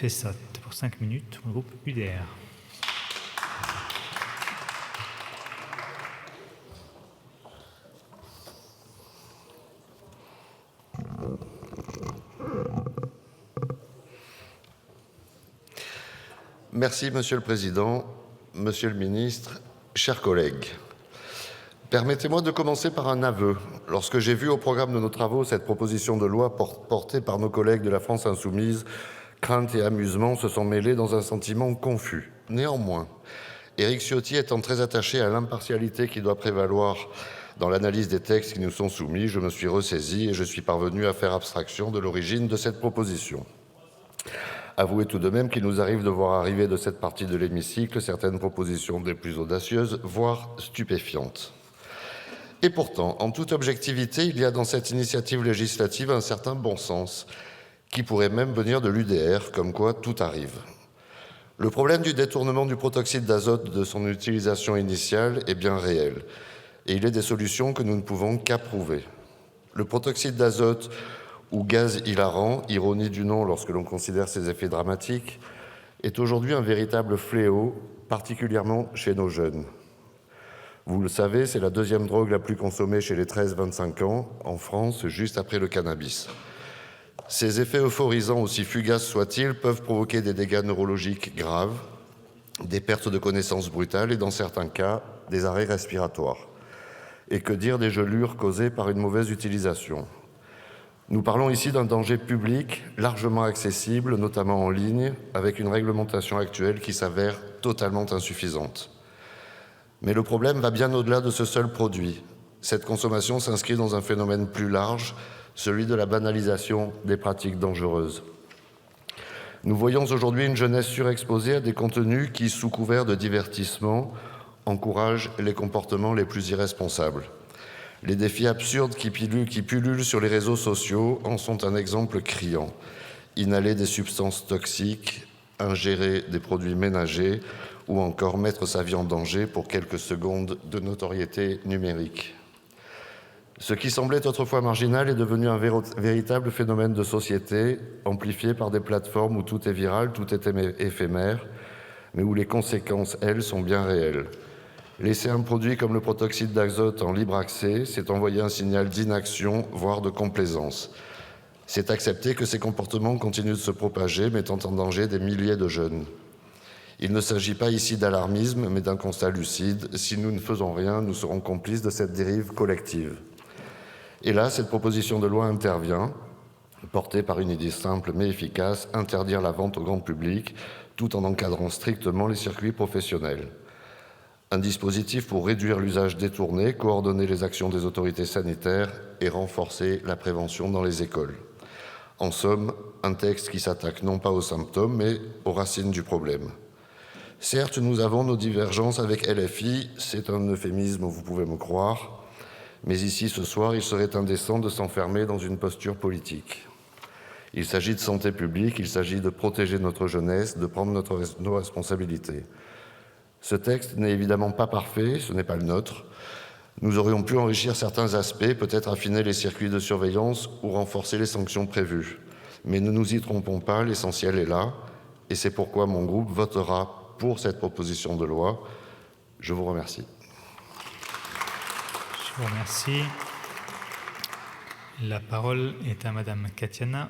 Fessot pour 5 minutes pour le groupe UDR. Merci, Monsieur le Président, Monsieur le Ministre, chers collègues. Permettez-moi de commencer par un aveu. Lorsque j'ai vu au programme de nos travaux cette proposition de loi portée par nos collègues de la France insoumise, crainte et amusement se sont mêlés dans un sentiment confus. Néanmoins, Éric Ciotti étant très attaché à l'impartialité qui doit prévaloir dans l'analyse des textes qui nous sont soumis, je me suis ressaisi et je suis parvenu à faire abstraction de l'origine de cette proposition. Avouez tout de même qu'il nous arrive de voir arriver de cette partie de l'hémicycle certaines propositions des plus audacieuses, voire stupéfiantes. Et pourtant, en toute objectivité, il y a dans cette initiative législative un certain bon sens, qui pourrait même venir de l'UDR, comme quoi tout arrive. Le problème du détournement du protoxyde d'azote de son utilisation initiale est bien réel, et il est des solutions que nous ne pouvons qu'approuver. Le protoxyde d'azote, ou gaz hilarant, ironie du nom lorsque l'on considère ses effets dramatiques, est aujourd'hui un véritable fléau, particulièrement chez nos jeunes. Vous le savez, c'est la deuxième drogue la plus consommée chez les 13-25 ans en France, juste après le cannabis. Ces effets euphorisants, aussi fugaces soient-ils, peuvent provoquer des dégâts neurologiques graves, des pertes de connaissance brutales et, dans certains cas, des arrêts respiratoires. Et que dire des gelures causées par une mauvaise utilisation ? Nous parlons ici d'un danger public largement accessible, notamment en ligne, avec une réglementation actuelle qui s'avère totalement insuffisante. Mais le problème va bien au-delà de ce seul produit. Cette consommation s'inscrit dans un phénomène plus large, celui de la banalisation des pratiques dangereuses. Nous voyons aujourd'hui une jeunesse surexposée à des contenus qui, sous couvert de divertissement, encouragent les comportements les plus irresponsables. Les défis absurdes qui pullulent sur les réseaux sociaux en sont un exemple criant. Inhaler des substances toxiques, ingérer des produits ménagers ou encore mettre sa vie en danger pour quelques secondes de notoriété numérique. Ce qui semblait autrefois marginal est devenu un véritable phénomène de société, amplifié par des plateformes où tout est viral, tout est éphémère, mais où les conséquences, elles, sont bien réelles. Laisser un produit comme le protoxyde d'azote en libre accès, c'est envoyer un signal d'inaction, voire de complaisance. C'est accepter que ces comportements continuent de se propager, mettant en danger des milliers de jeunes. Il ne s'agit pas ici d'alarmisme, mais d'un constat lucide. Si nous ne faisons rien, nous serons complices de cette dérive collective. Et là, cette proposition de loi intervient, portée par une idée simple mais efficace, interdire la vente au grand public, tout en encadrant strictement les circuits professionnels. Un dispositif pour réduire l'usage détourné, coordonner les actions des autorités sanitaires et renforcer la prévention dans les écoles. En somme, un texte qui s'attaque non pas aux symptômes, mais aux racines du problème. Certes, nous avons nos divergences avec LFI, c'est un euphémisme, vous pouvez me croire, mais ici, ce soir, il serait indécent de s'enfermer dans une posture politique. Il s'agit de santé publique, il s'agit de protéger notre jeunesse, de prendre nos responsabilités. Ce texte n'est évidemment pas parfait, ce n'est pas le nôtre. Nous aurions pu enrichir certains aspects, peut-être affiner les circuits de surveillance ou renforcer les sanctions prévues. Mais ne nous y trompons pas, l'essentiel est là, et c'est pourquoi mon groupe votera pour cette proposition de loi. Je vous remercie. Je vous remercie. La parole est à Madame Katiana